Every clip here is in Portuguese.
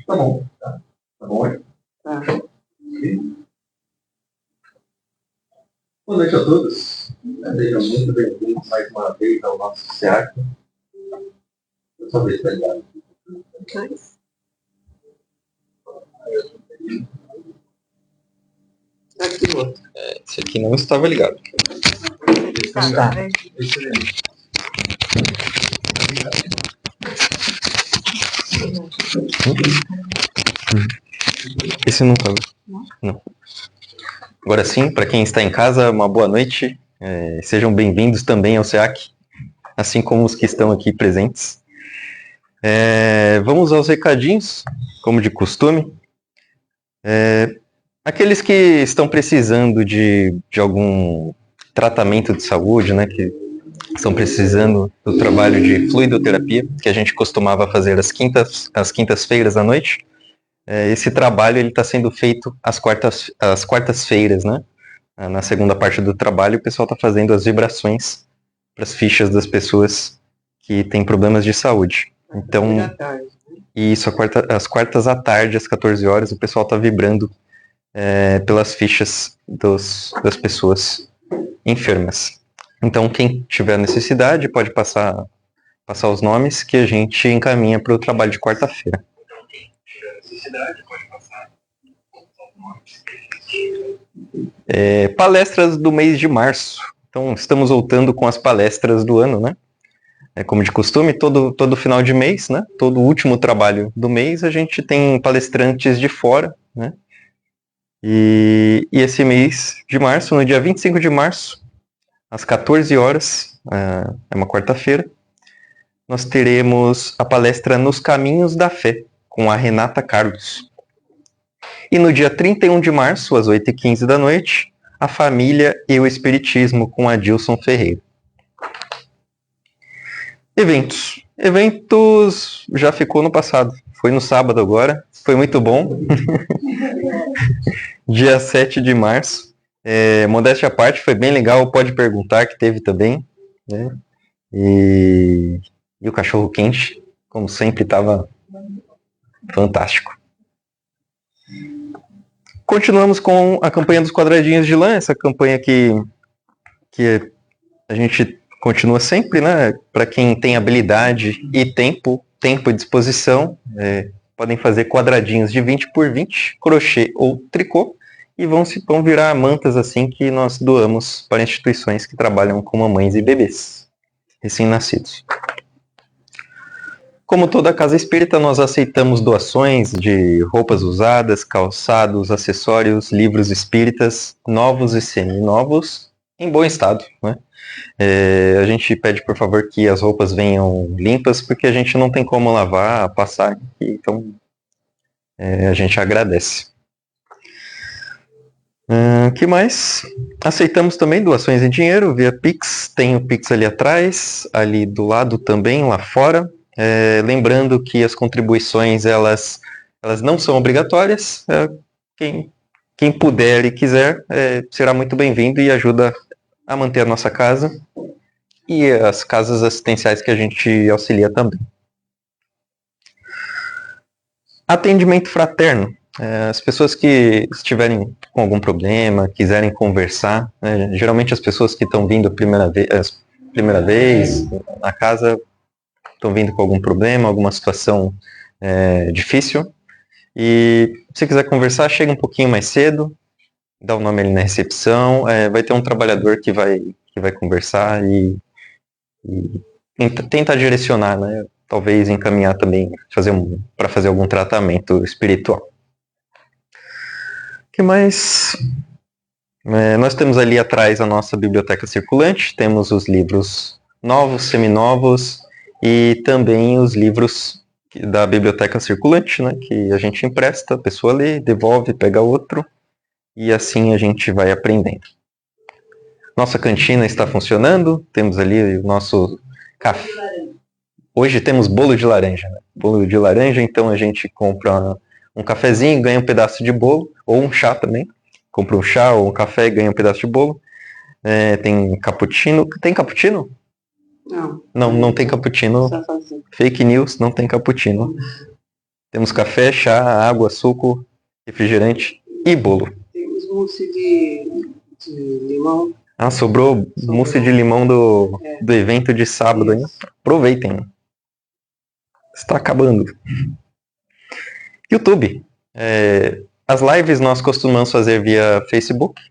Tá bom. Tá bom, é? Tá. Boa noite a todos. Sejam muito bem-vindos mais uma vez ao nosso SEAC. Eu sou o ligado. Aqui o outro. Esse aqui não estava ligado. Tá. Esse não estava. Não. Agora sim, para quem está em casa, uma boa noite. Sejam bem-vindos também ao SEAC, assim como os que estão aqui presentes. Vamos aos recadinhos, como de costume. Aqueles que estão precisando de algum tratamento de saúde, né, que estão precisando do trabalho de fluidoterapia, que a gente costumava fazer às quintas-feiras à noite. Esse trabalho está sendo feito às quartas-feiras, né? Na segunda parte do trabalho, o pessoal está fazendo as vibrações para as fichas das pessoas que têm problemas de saúde. Então, isso, às quartas à tarde, às 14 horas, o pessoal está vibrando pelas fichas das pessoas enfermas. Então, quem tiver necessidade, pode passar os nomes que a gente encaminha para o trabalho de quarta-feira. Palestras do mês de março. Então, estamos voltando com as palestras do ano, né? Como de costume, todo final de mês, né? Todo último trabalho do mês, a gente tem palestrantes de fora, né? E esse mês de março, no dia 25 de março, às 14 horas, é uma quarta-feira, nós teremos a palestra Nos Caminhos da Fé, com a Renata Carlos. E no dia 31 de março, às 8h15 da noite, a Família e o Espiritismo, com a Dilson Ferreira. Eventos já ficou no passado. Foi no sábado agora, foi muito bom. Dia 7 de março. Modéstia à parte, foi bem legal, pode perguntar, que teve também, né? E o cachorro quente, como sempre, estava fantástico. Continuamos com a campanha dos quadradinhos de lã, essa campanha que a gente continua sempre, né? Para quem tem habilidade e tempo e disposição, podem fazer quadradinhos de 20 por 20, crochê ou tricô, e vão virar mantas assim que nós doamos para instituições que trabalham com mamães e bebês recém-nascidos. Como toda casa espírita, nós aceitamos doações de roupas usadas, calçados, acessórios, livros espíritas, novos e semi-novos, em bom estado, né? A gente pede, por favor, que as roupas venham limpas, porque a gente não tem como lavar, passar, então a gente agradece. Que mais? Aceitamos também doações em dinheiro via Pix, tem o Pix ali atrás, ali do lado também, lá fora. Lembrando que as contribuições, elas não são obrigatórias. Quem puder e quiser, será muito bem-vindo e ajuda a manter a nossa casa e as casas assistenciais que a gente auxilia também. Atendimento fraterno. As pessoas que estiverem com algum problema, quiserem conversar, geralmente as pessoas que estão vindo a primeira vez na casa estão vindo com algum problema, alguma situação difícil, e se quiser conversar, chega um pouquinho mais cedo, dá o nome ali na recepção, vai ter um trabalhador que vai conversar e tentar direcionar, né? Talvez encaminhar também para fazer algum tratamento espiritual. O que mais? Nós temos ali atrás a nossa biblioteca circulante, temos os livros novos, seminovos e também os livros da biblioteca circulante, né, que a gente empresta, a pessoa lê, devolve, pega outro e assim a gente vai aprendendo. Nossa cantina está funcionando, temos ali o nosso café. Hoje temos bolo de laranja, né? Bolo de laranja, então a gente compra um cafezinho, ganha um pedaço de bolo, ou um chá também. Compra um chá ou um café e ganha um pedaço de bolo. Tem cappuccino. Tem cappuccino? Não. Não tem cappuccino. Fake news, não tem cappuccino. Temos café, chá, água, suco, refrigerante e bolo. Temos mousse de limão. Ah, sobrou mousse de limão do evento de sábado, hein? Aproveitem. Está acabando. YouTube. As lives nós costumamos fazer via Facebook,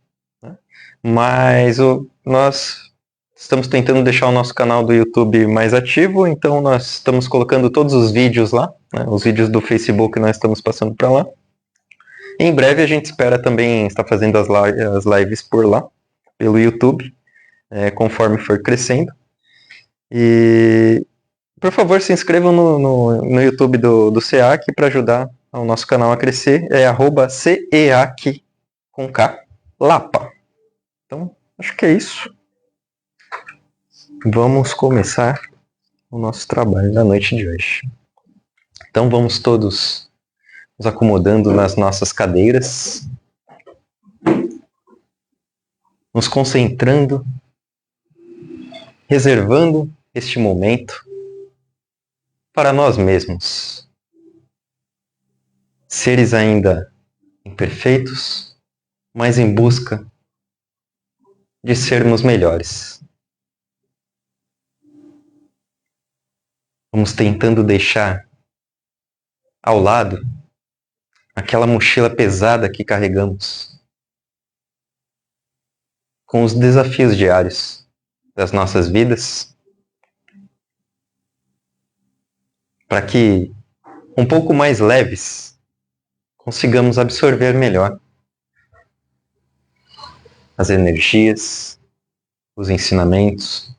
né? Mas nós estamos tentando deixar o nosso canal do YouTube mais ativo, então nós estamos colocando todos os vídeos lá, né? Os vídeos do Facebook nós estamos passando para lá. E em breve a gente espera também estar fazendo as lives por lá, pelo YouTube, conforme for crescendo. E por favor, se inscrevam no YouTube do SEAC para ajudar o nosso canal a crescer. É @CEAC com K, Lapa. Então, acho que é isso. Vamos começar o nosso trabalho da noite de hoje. Então, vamos todos nos acomodando nas nossas cadeiras, nos concentrando, reservando este momento para nós mesmos, seres ainda imperfeitos, mas em busca de sermos melhores. Vamos tentando deixar ao lado aquela mochila pesada que carregamos, com os desafios diários das nossas vidas, para que, um pouco mais leves, consigamos absorver melhor as energias, os ensinamentos,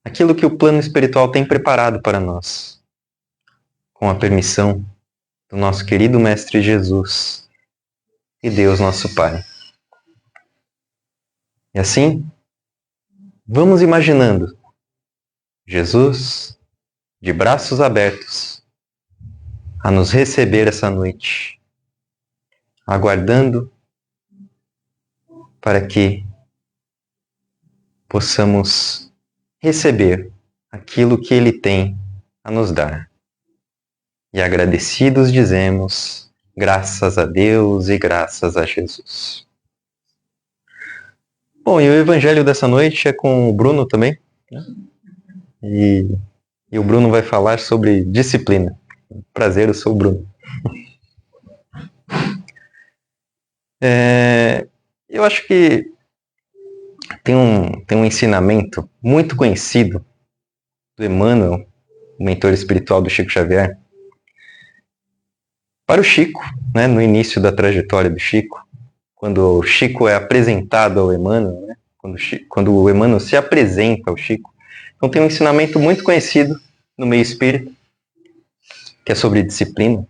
aquilo que o plano espiritual tem preparado para nós, com a permissão do nosso querido Mestre Jesus e Deus nosso Pai. E assim, vamos imaginando Jesus de braços abertos a nos receber essa noite, aguardando para que possamos receber aquilo que Ele tem a nos dar. E agradecidos dizemos, graças a Deus e graças a Jesus. Bom, e o evangelho dessa noite é com o Bruno também, né? E o Bruno vai falar sobre disciplina. Prazer, eu sou o Bruno. Eu acho que tem um ensinamento muito conhecido do Emmanuel, o mentor espiritual do Chico Xavier, para o Chico, né, no início da trajetória do Chico, quando o Chico é apresentado ao Emmanuel, né, quando o Emmanuel se apresenta ao Chico. Então tem um ensinamento muito conhecido no meio espírita, que é sobre disciplina.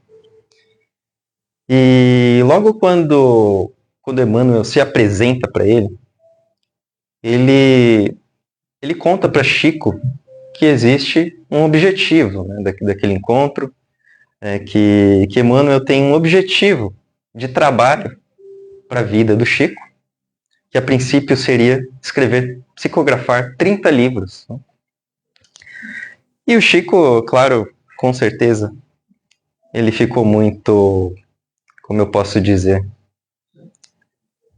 E logo quando Emmanuel se apresenta para ele conta para Chico que existe um objetivo, né, daquele encontro, que Emmanuel tem um objetivo de trabalho para a vida do Chico, que a princípio seria psicografar 30 livros. Né? E o Chico, claro, com certeza, ele ficou muito, como eu posso dizer,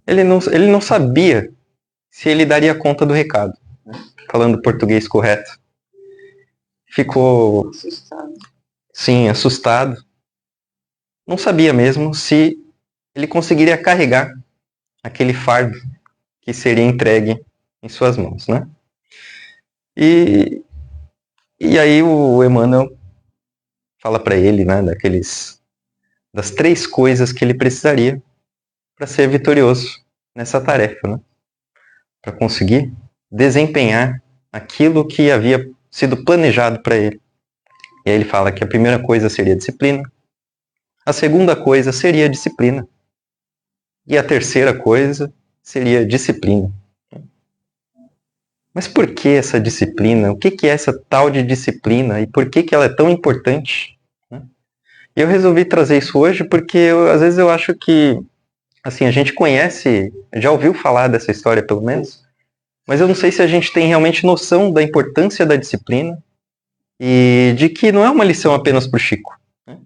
ele não sabia se ele daria conta do recado, né? Falando português correto. Ficou Assustado. Sim, assustado. Não sabia mesmo se ele conseguiria carregar aquele fardo que seria entregue em suas mãos, né? E aí o Emmanuel fala para ele, né, das 3 coisas que ele precisaria para ser vitorioso nessa tarefa, né? Para conseguir desempenhar aquilo que havia sido planejado para ele. E aí ele fala que a primeira coisa seria disciplina, a segunda coisa seria disciplina, e a terceira coisa seria disciplina. Mas por que essa disciplina? O que é essa tal de disciplina? E por que ela é tão importante? E eu resolvi trazer isso hoje porque às vezes eu acho que, assim, a gente conhece, já ouviu falar dessa história pelo menos, mas eu não sei se a gente tem realmente noção da importância da disciplina e de que não é uma lição apenas para o Chico, né?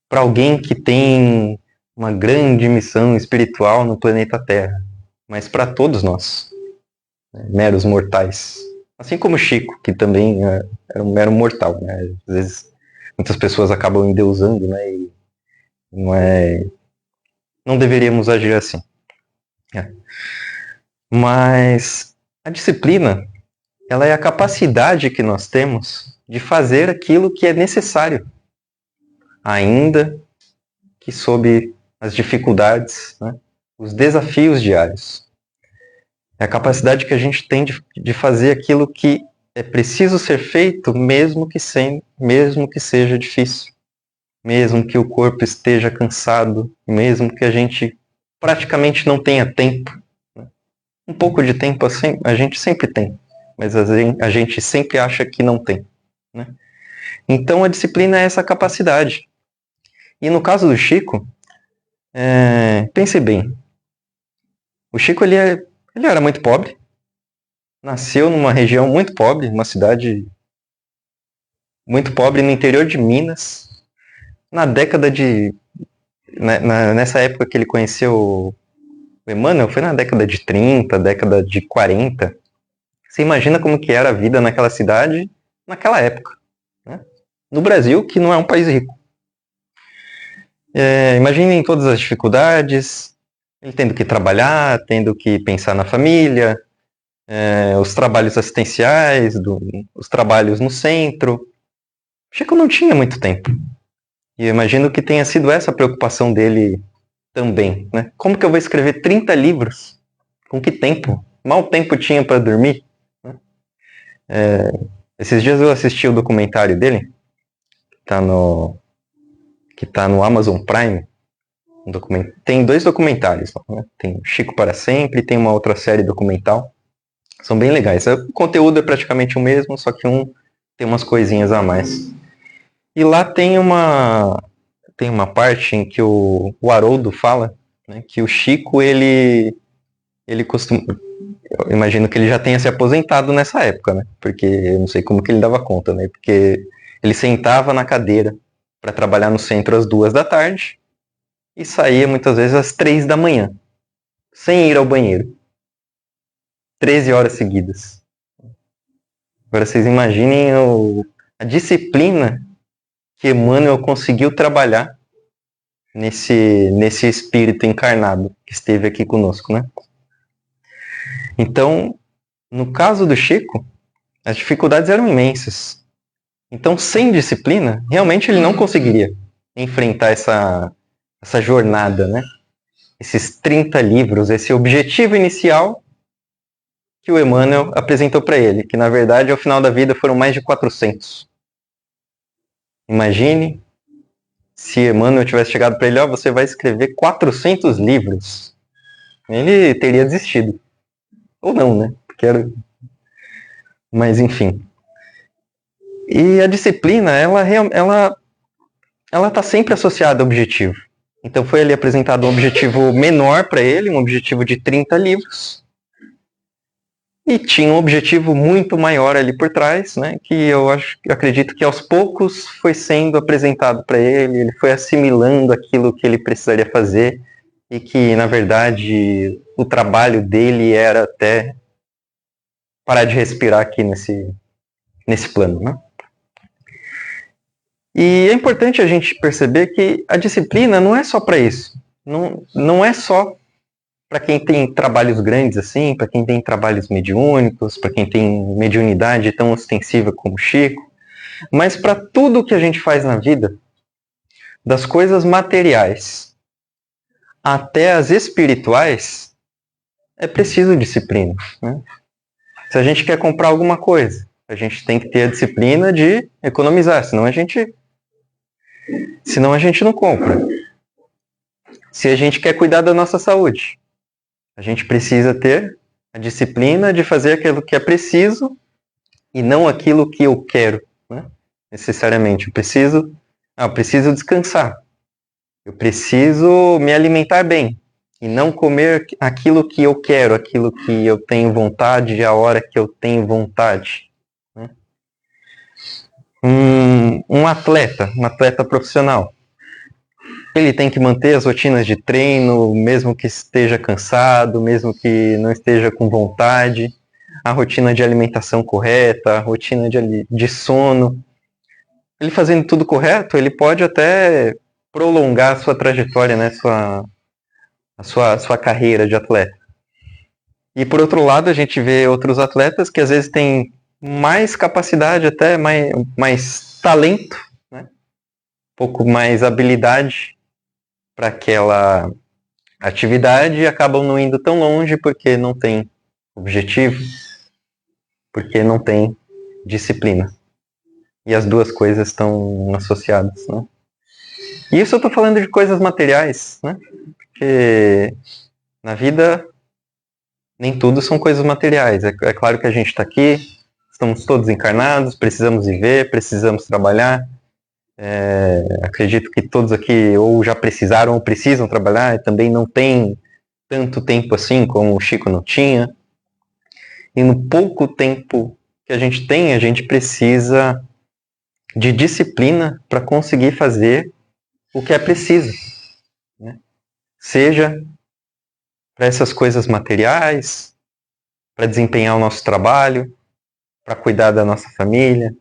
para alguém que tem uma grande missão espiritual no planeta Terra, mas para todos nós, né, meros mortais. Assim como o Chico, que também era um mero mortal, né? Às vezes muitas pessoas acabam endeusando, né? E não deveríamos agir assim. É. Mas a disciplina, ela é a capacidade que nós temos de fazer aquilo que é necessário, ainda que sob as dificuldades, né? Os desafios diários. É a capacidade que a gente tem de fazer aquilo que é preciso ser feito, mesmo que seja difícil. Mesmo que o corpo esteja cansado, mesmo que a gente praticamente não tenha tempo. Um pouco de tempo assim, a gente sempre tem, mas a gente sempre acha que não tem, né? Então a disciplina é essa capacidade. E no caso do Chico, pense bem, o Chico ele era muito pobre, nasceu numa região muito pobre, uma cidade muito pobre no interior de Minas, na década de... nessa época que ele conheceu o Emmanuel, foi na década de 30, década de 40. Você imagina como que era a vida naquela cidade, naquela época, né? No Brasil, que não é um país rico. Imaginem todas as dificuldades, ele tendo que trabalhar, tendo que pensar na família, os trabalhos assistenciais, os trabalhos no centro. Chico não tinha muito tempo. E eu imagino que tenha sido essa a preocupação dele também, né? Como que eu vou escrever 30 livros? Com que tempo? Mal tempo tinha para dormir, né? Esses dias eu assisti o documentário dele, que tá no Amazon Prime. Tem 2 documentários, né? Tem Chico para Sempre e tem uma outra série documental. São bem legais. O conteúdo é praticamente o mesmo, só que um tem umas coisinhas a mais. E lá tem uma parte em que o Haroldo fala, né, que o Chico, ele costuma... Eu imagino que ele já tenha se aposentado nessa época, né? Porque eu não sei como que ele dava conta, né? Porque ele sentava na cadeira para trabalhar no centro às 2 da tarde e saía muitas vezes às 3 da manhã, sem ir ao banheiro. 13 horas seguidas. Agora vocês imaginem a disciplina que Emmanuel conseguiu trabalhar nesse espírito encarnado que esteve aqui conosco, né? Então, no caso do Chico, as dificuldades eram imensas. Então, sem disciplina, realmente ele não conseguiria enfrentar essa jornada, né? Esses 30 livros, esse objetivo inicial que o Emmanuel apresentou para ele, que na verdade ao final da vida foram mais de 400. Imagine se Emmanuel tivesse chegado para ele, você vai escrever 400 livros. Ele teria desistido. Ou não, né? Mas enfim. E a disciplina, ela está sempre associada ao objetivo. Então foi ali apresentado um objetivo menor para ele, um objetivo de 30 livros. E tinha um objetivo muito maior ali por trás, né? Que eu acredito que aos poucos foi sendo apresentado para ele, ele foi assimilando aquilo que ele precisaria fazer e que, na verdade, o trabalho dele era até parar de respirar aqui nesse plano, né? E é importante a gente perceber que a disciplina não é só para isso. Não é só para quem tem trabalhos grandes assim, para quem tem trabalhos mediúnicos, para quem tem mediunidade tão ostensiva como o Chico, mas para tudo que a gente faz na vida, das coisas materiais até as espirituais, é preciso disciplina, né? Se a gente quer comprar alguma coisa, a gente tem que ter a disciplina de economizar, senão a gente não compra. Se a gente quer cuidar da nossa saúde, a gente precisa ter a disciplina de fazer aquilo que é preciso e não aquilo que eu quero, né? Necessariamente. Eu preciso descansar. Eu preciso me alimentar bem e não comer aquilo que eu quero, aquilo que eu tenho vontade, a hora que eu tenho vontade, né? Um atleta profissional, Ele tem que manter as rotinas de treino, mesmo que esteja cansado, mesmo que não esteja com vontade, a rotina de alimentação correta, a rotina de sono. Ele fazendo tudo correto, ele pode até prolongar a sua trajetória, né, a sua carreira de atleta. E por outro lado, a gente vê outros atletas que às vezes têm mais capacidade, até mais talento, né, um pouco mais habilidade para aquela atividade e acabam não indo tão longe porque não tem objetivo, porque não tem disciplina. E as duas coisas estão associadas, né? E isso eu estou falando de coisas materiais, né? Porque na vida nem tudo são coisas materiais. É claro que a gente está aqui, estamos todos encarnados, precisamos viver, precisamos trabalhar. Acredito que todos aqui ou já precisaram ou precisam trabalhar e também não tem tanto tempo assim como o Chico não tinha. E no pouco tempo que a gente precisa de disciplina para conseguir fazer o que é preciso, né? Seja para essas coisas materiais, para desempenhar o nosso trabalho, para cuidar da nossa família,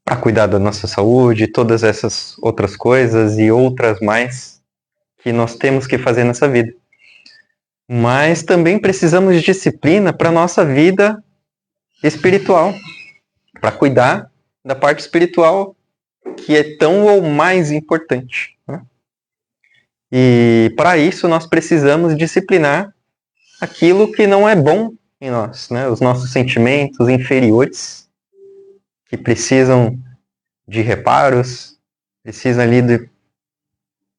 para cuidar da nossa saúde, todas essas outras coisas e outras mais que nós temos que fazer nessa vida. Mas também precisamos de disciplina para a nossa vida espiritual, para cuidar da parte espiritual que é tão ou mais importante, né? E para isso nós precisamos disciplinar aquilo que não é bom em nós, né? Os nossos sentimentos inferiores que precisam de reparos, precisam ali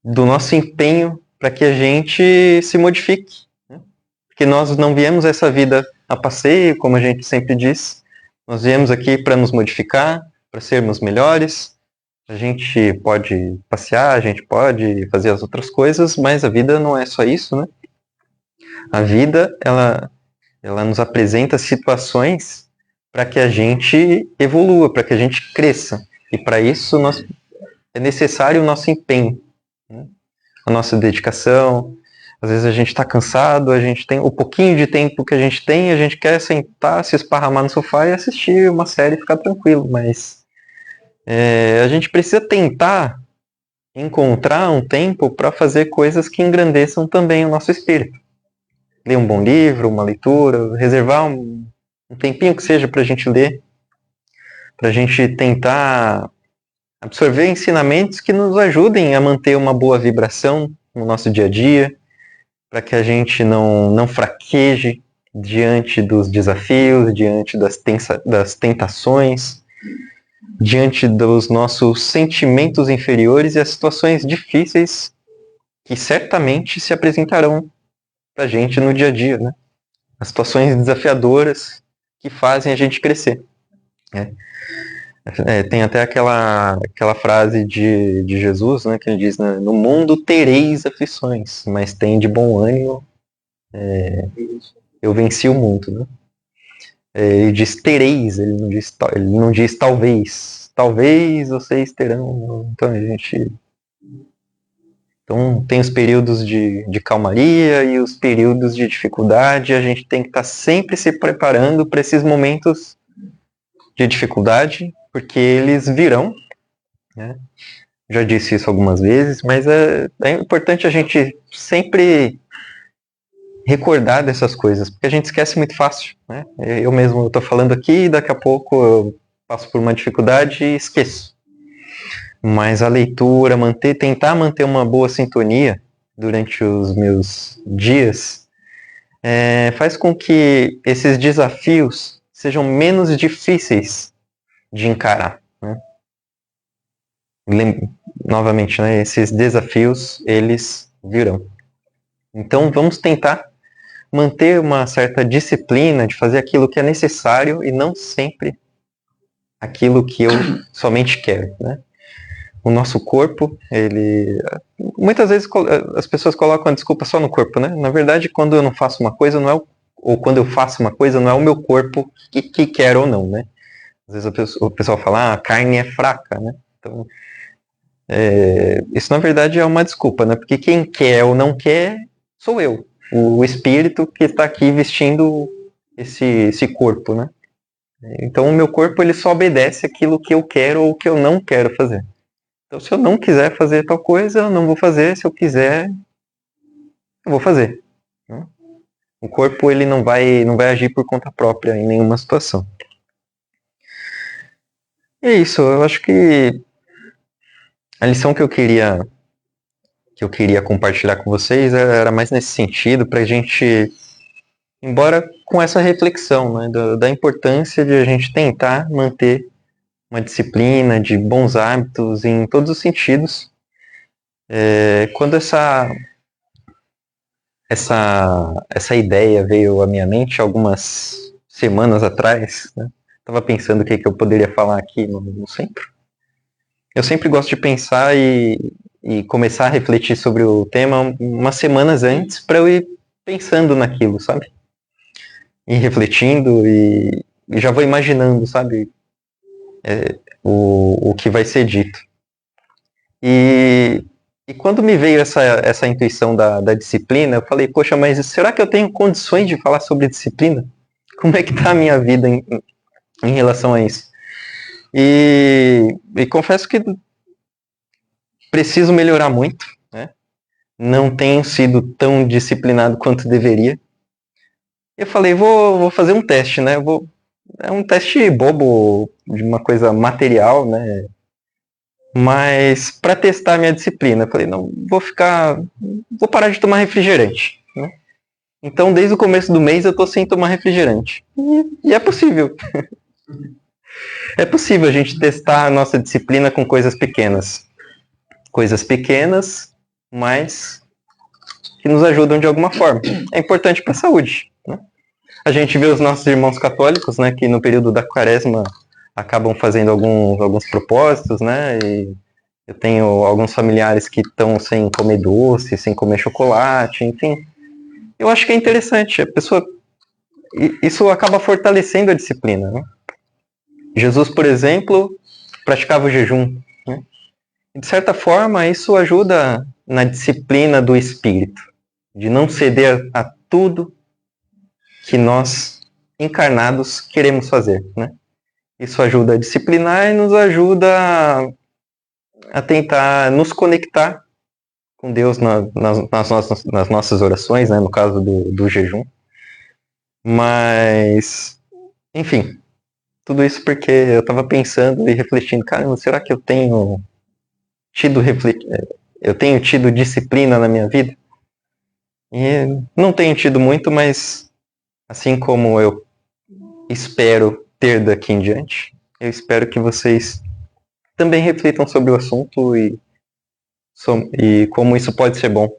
do nosso empenho para que a gente se modifique, né? Porque nós não viemos essa vida a passeio, como a gente sempre diz, nós viemos aqui para nos modificar, para sermos melhores. A gente pode passear, a gente pode fazer as outras coisas, mas a vida não é só isso, né? A vida, ela nos apresenta situações para que a gente evolua, para que a gente cresça. E para isso é necessário o nosso empenho, né? A nossa dedicação. Às vezes a gente está cansado, a gente tem o pouquinho de tempo que a gente tem, a gente quer sentar, se esparramar no sofá e assistir uma série e ficar tranquilo, mas a gente precisa tentar encontrar um tempo para fazer coisas que engrandeçam também o nosso espírito. Ler um bom livro, uma leitura, reservar um tempinho que seja para a gente ler, para a gente tentar absorver ensinamentos que nos ajudem a manter uma boa vibração no nosso dia a dia, para que a gente não fraqueje diante dos desafios, diante das tentações, diante dos nossos sentimentos inferiores e as situações difíceis que certamente se apresentarão para a gente no dia a dia, né? As situações desafiadoras que fazem a gente crescer, né? Tem até aquela frase de Jesus, né, que ele diz, né, no mundo tereis aflições, mas tem de bom ânimo, eu venci o mundo, né? Ele diz tereis, ele não diz talvez vocês terão. Então tem os períodos de calmaria e os períodos de dificuldade. A gente tem que estar sempre se preparando para esses momentos de dificuldade, porque eles virão, né? Já disse isso algumas vezes, mas é importante a gente sempre recordar dessas coisas, porque a gente esquece muito fácil, né? Eu mesmo estou falando aqui e daqui a pouco eu passo por uma dificuldade e esqueço. Mas a leitura, tentar manter uma boa sintonia durante os meus dias, faz com que esses desafios sejam menos difíceis de encarar, né? Novamente, né, esses desafios, eles virão. Então vamos tentar manter uma certa disciplina de fazer aquilo que é necessário e não sempre aquilo que eu somente quero, né? O nosso corpo, muitas vezes as pessoas colocam a desculpa só no corpo, né? Na verdade, quando eu não faço uma coisa, ou quando eu faço uma coisa, não é o meu corpo que quer ou não, né? Às vezes o pessoal fala, a carne é fraca, né? Então, Isso, na verdade, é uma desculpa, né? Porque quem quer ou não quer sou eu, o espírito que está aqui vestindo esse corpo, né? Então, o meu corpo ele só obedece aquilo que eu quero ou que eu não quero fazer. Então, se eu não quiser fazer tal coisa, eu não vou fazer. Se eu quiser, eu vou fazer. Né? O corpo ele não vai agir por conta própria em nenhuma situação. E é isso. Eu acho que a lição que eu queria compartilhar com vocês era mais nesse sentido, para a gente, embora com essa reflexão, né, da importância de a gente tentar manter uma disciplina, de bons hábitos em todos os sentidos. Quando essa ideia veio à minha mente algumas semanas atrás, né, estava pensando o que eu poderia falar aqui no centro. Eu sempre gosto de pensar e começar a refletir sobre o tema umas semanas antes, para eu ir pensando naquilo, sabe? E refletindo e já vou imaginando, sabe? O que vai ser dito. E quando me veio essa intuição da disciplina, eu falei, poxa, mas será que eu tenho condições de falar sobre disciplina? Como é que tá a minha vida em relação a isso? E confesso que preciso melhorar muito, né? Não tenho sido tão disciplinado quanto deveria. Eu falei, vou fazer um teste, né? É um teste bobo, de uma coisa material, né? Mas para testar a minha disciplina, eu falei, não, vou parar de tomar refrigerante, né? Então, desde o começo do mês, eu tô sem tomar refrigerante. E é possível. É possível a gente testar a nossa disciplina com coisas pequenas. Coisas pequenas, mas que nos ajudam de alguma forma. É importante para a saúde, né? A gente vê os nossos irmãos católicos, né, que no período da quaresma acabam fazendo alguns propósitos, né, e eu tenho alguns familiares que estão sem comer doce, sem comer chocolate, enfim. Eu acho que é interessante, isso acaba fortalecendo a disciplina, né? Jesus, por exemplo, praticava o jejum, né? De certa forma, isso ajuda na disciplina do espírito, de não ceder a tudo que nós, encarnados, queremos fazer, né? Isso ajuda a disciplinar e nos ajuda a tentar nos conectar com Deus nas nossas orações, né? No caso do jejum. Mas, enfim, tudo isso porque eu estava pensando e refletindo, caramba, será que eu tenho tido disciplina na minha vida? E não tenho tido muito, mas assim como eu espero ter daqui em diante, eu espero que vocês também reflitam sobre o assunto e como isso pode ser bom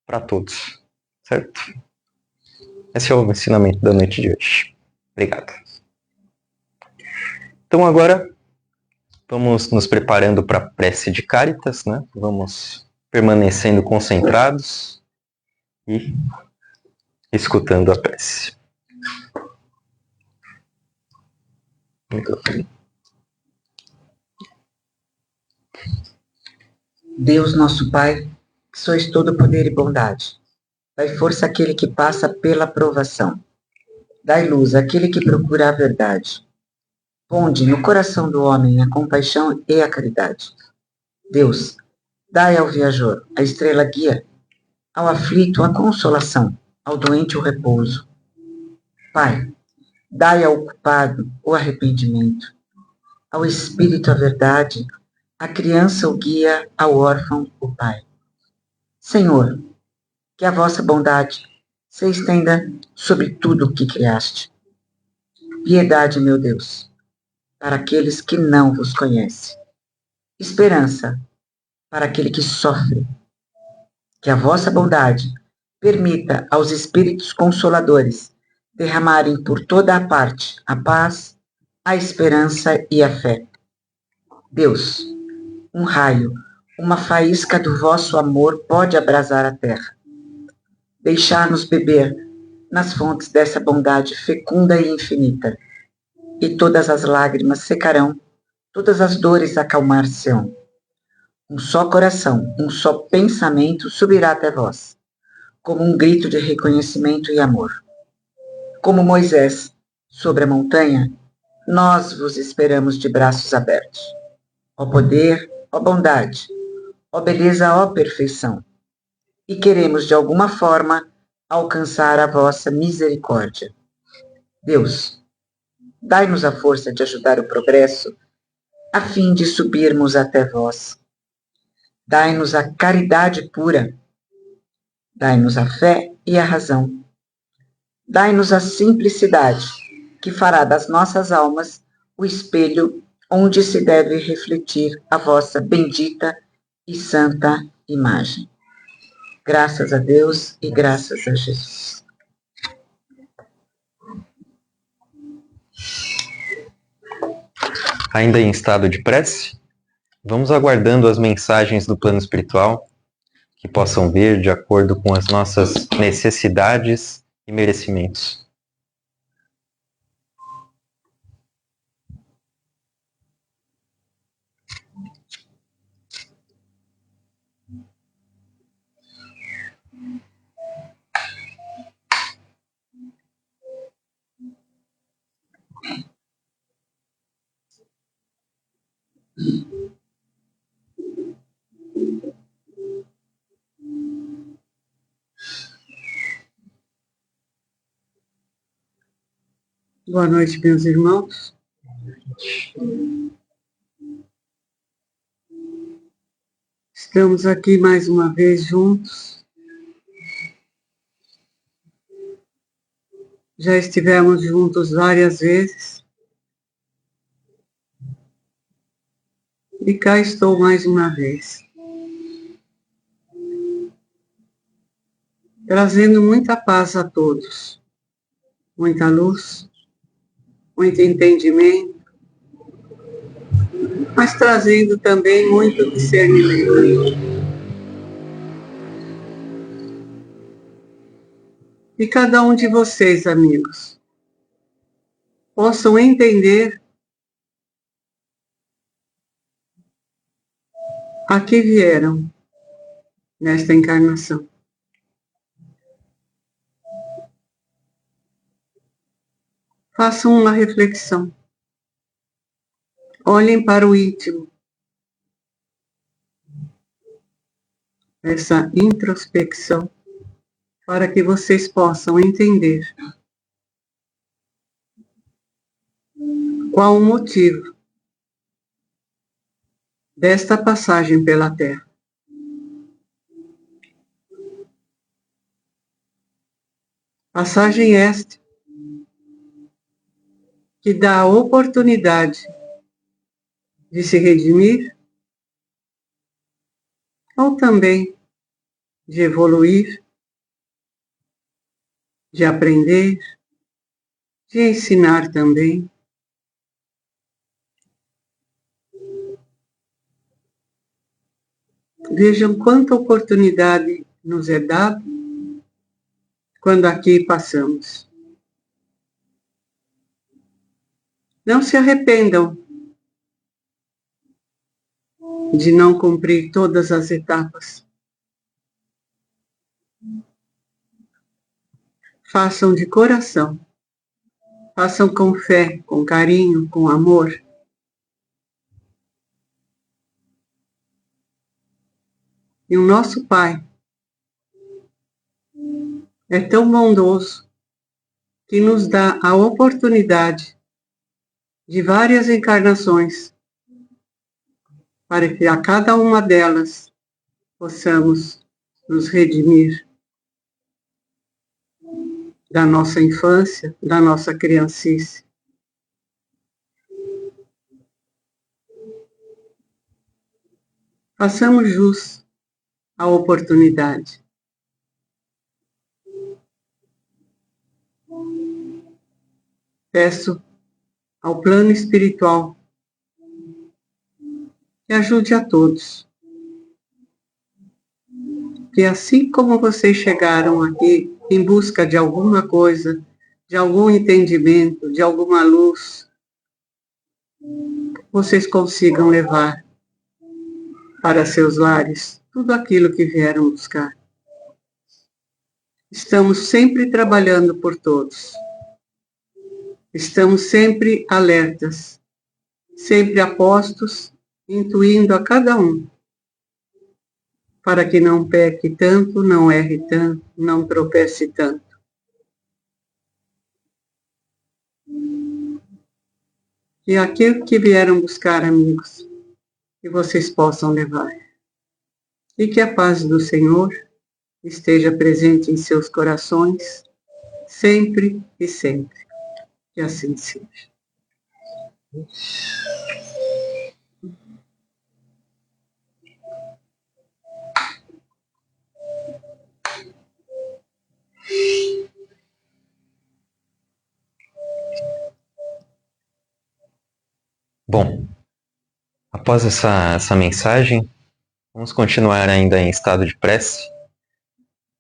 para todos, certo? Esse é o ensinamento da noite de hoje. Obrigado. Então agora vamos nos preparando para a prece de Caritas, né? Vamos permanecendo concentrados e escutando a prece. Deus nosso Pai, que sois todo poder e bondade, dai força àquele que passa pela provação, dai luz àquele que procura a verdade. Ponde no coração do homem a compaixão e a caridade. Deus, dai ao viajor a estrela guia, ao aflito a consolação, ao doente o repouso. Pai, dai ao culpado o arrependimento, ao espírito a verdade, à criança o guia, ao órfão o pai. Senhor, que a vossa bondade se estenda sobre tudo o que criaste. Piedade, meu Deus, para aqueles que não vos conhecem. Esperança para aquele que sofre. Que a vossa bondade permita aos espíritos consoladores derramarem por toda a parte a paz, a esperança e a fé. Deus, um raio, uma faísca do vosso amor pode abrasar a terra. Deixar-nos beber nas fontes dessa bondade fecunda e infinita, e todas as lágrimas secarão, todas as dores acalmar-se-ão. um só coração, um só pensamento subirá até vós, como um grito de reconhecimento e amor. Como Moisés, sobre a montanha, nós vos esperamos de braços abertos. Ó poder, ó bondade, ó beleza, ó perfeição. E queremos, de alguma forma, alcançar a vossa misericórdia. Deus, dai-nos a força de ajudar o progresso, a fim de subirmos até vós. Dai-nos a caridade pura. Dai-nos a fé e a razão. Dai-nos a simplicidade, que fará das nossas almas o espelho onde se deve refletir a vossa bendita e santa imagem. Graças a Deus e graças a Jesus. Ainda em estado de prece, vamos aguardando as mensagens do plano espiritual que possam vir de acordo com as nossas necessidades e merecimentos. Boa noite, meus irmãos. Estamos aqui mais uma vez juntos. Já estivemos juntos várias vezes. E cá estou mais uma vez. Trazendo muita paz a todos. Muita luz, muito entendimento, mas trazendo também muito discernimento. E cada um de vocês, amigos, possam entender a que vieram nesta encarnação. Façam uma reflexão. Olhem para o íntimo. Essa introspecção, para que vocês possam entender qual o motivo desta passagem pela Terra. Passagem esta que dá a oportunidade de se redimir ou também de evoluir, de aprender, de ensinar também. Vejam quanta oportunidade nos é dada quando aqui passamos. Não se arrependam de não cumprir todas as etapas. Façam de coração. Façam com fé, com carinho, com amor. E o nosso Pai é tão bondoso que nos dá a oportunidade de várias encarnações para que a cada uma delas possamos nos redimir da nossa infância, da nossa criancice. Façamos jus à oportunidade. Peço ao plano espiritual que ajude a todos. Que assim como vocês chegaram aqui em busca de alguma coisa, de algum entendimento, de alguma luz, vocês consigam levar para seus lares tudo aquilo que vieram buscar. Estamos sempre trabalhando por todos. Estamos sempre alertas, sempre apostos, intuindo a cada um, para que não peque tanto, não erre tanto, não tropece tanto. E aquilo que vieram buscar, amigos, que vocês possam levar. E que a paz do Senhor esteja presente em seus corações, sempre e sempre. Que assim seja. Bom, após essa mensagem, vamos continuar ainda em estado de prece.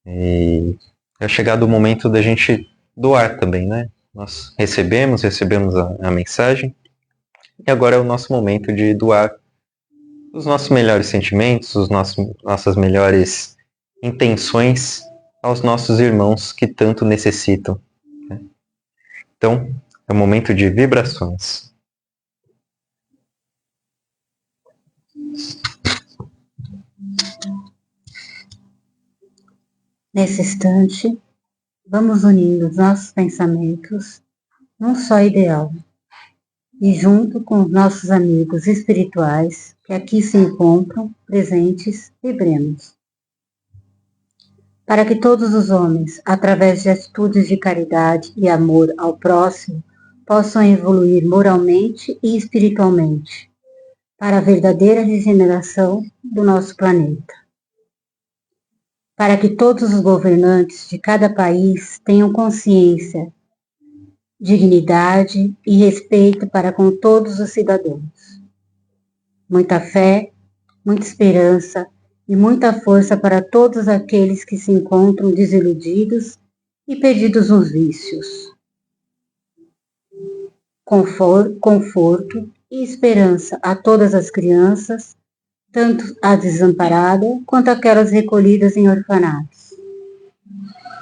E é chegado o momento da gente doar também, né? Nós recebemos a mensagem, e agora é o nosso momento de doar os nossos melhores sentimentos, nossas melhores intenções aos nossos irmãos que tanto necessitam, né? Então, é o momento de vibrações. Nesse instante, vamos unindo os nossos pensamentos num só ideal e junto com os nossos amigos espirituais que aqui se encontram presentes, vibremos. Para que todos os homens, através de atitudes de caridade e amor ao próximo, possam evoluir moralmente e espiritualmente para a verdadeira regeneração do nosso planeta. Para que todos os governantes de cada país tenham consciência, dignidade e respeito para com todos os cidadãos. Muita fé, muita esperança e muita força para todos aqueles que se encontram desiludidos e perdidos nos vícios. Conforto e esperança a todas as crianças, tanto a desamparada quanto aquelas recolhidas em orfanatos.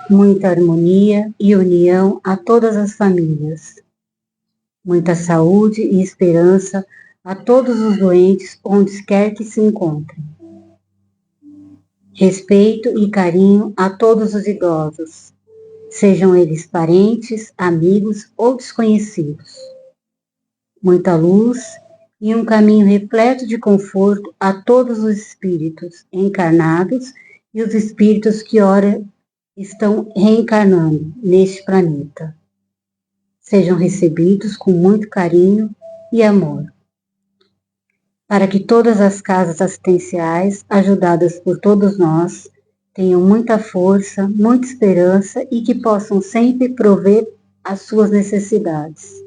Muita harmonia e união a todas as famílias. Muita saúde e esperança a todos os doentes, onde quer que se encontrem. Respeito e carinho a todos os idosos, sejam eles parentes, amigos ou desconhecidos. Muita luz e um caminho repleto de conforto a todos os espíritos encarnados e os espíritos que ora estão reencarnando neste planeta. Sejam recebidos com muito carinho e amor. Para que todas as casas assistenciais, ajudadas por todos nós, tenham muita força, muita esperança e que possam sempre prover as suas necessidades.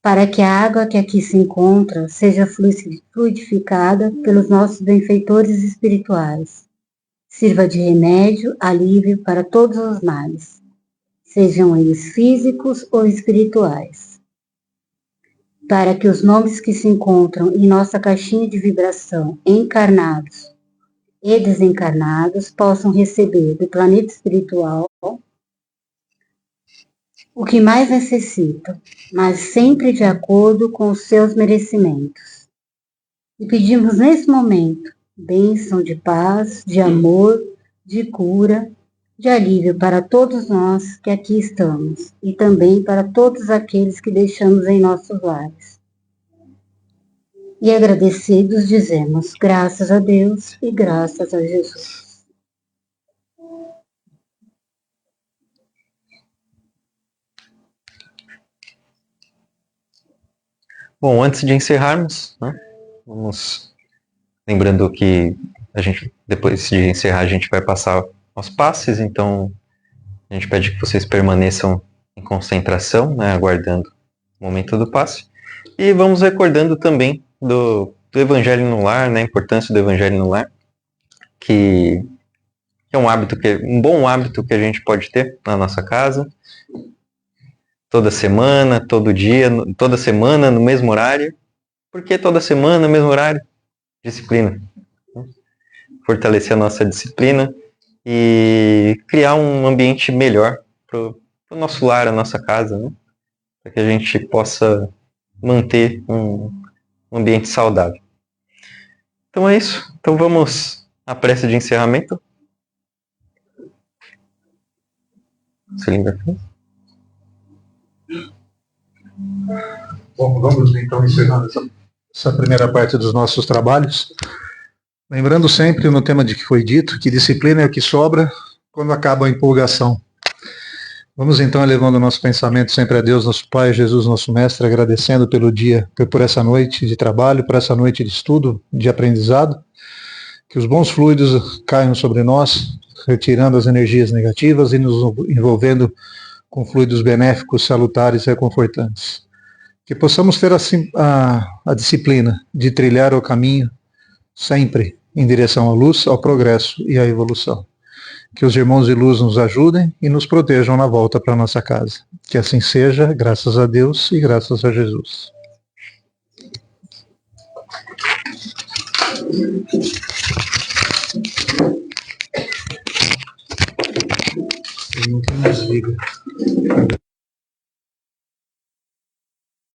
Para que a água que aqui se encontra seja fluidificada pelos nossos benfeitores espirituais, sirva de remédio, alívio para todos os males, sejam eles físicos ou espirituais. Para que os nomes que se encontram em nossa caixinha de vibração, encarnados e desencarnados, possam receber do planeta espiritual o que mais necessitam, mas sempre de acordo com os seus merecimentos. E pedimos nesse momento bênção de paz, de amor, de cura, de alívio para todos nós que aqui estamos e também para todos aqueles que deixamos em nossos lares. E agradecidos dizemos graças a Deus e graças a Jesus. Bom, antes de encerrarmos, né, vamos lembrando que a gente, depois de encerrar, a gente vai passar aos passes, então a gente pede que vocês permaneçam em concentração, né, aguardando o momento do passe. E vamos recordando também do Evangelho no Lar, né, a importância do Evangelho no Lar, que é um bom hábito que a gente pode ter na nossa casa, toda semana, todo dia, toda semana, no mesmo horário. Por que toda semana, no mesmo horário? disciplina. Né? Fortalecer a nossa disciplina e criar um ambiente melhor para o nosso lar, a nossa casa, né? Para que a gente possa manter um ambiente saudável. Então é isso. Então vamos à prece de encerramento. Bom, vamos então encerrando essa primeira parte dos nossos trabalhos. Lembrando sempre no tema de que foi dito, que disciplina é o que sobra quando acaba a empolgação. Vamos então elevando o nosso pensamento sempre a Deus, nosso Pai, Jesus, nosso Mestre, agradecendo pelo dia, por essa noite de trabalho, por essa noite de estudo, de aprendizado. Que os bons fluidos caiam sobre nós, retirando as energias negativas e nos envolvendo com fluidos benéficos, salutares e reconfortantes. Que possamos ter a disciplina de trilhar o caminho sempre em direção à luz, ao progresso e à evolução. Que os irmãos de luz nos ajudem e nos protejam na volta para nossa casa. Que assim seja, graças a Deus e graças a Jesus. Não desliga.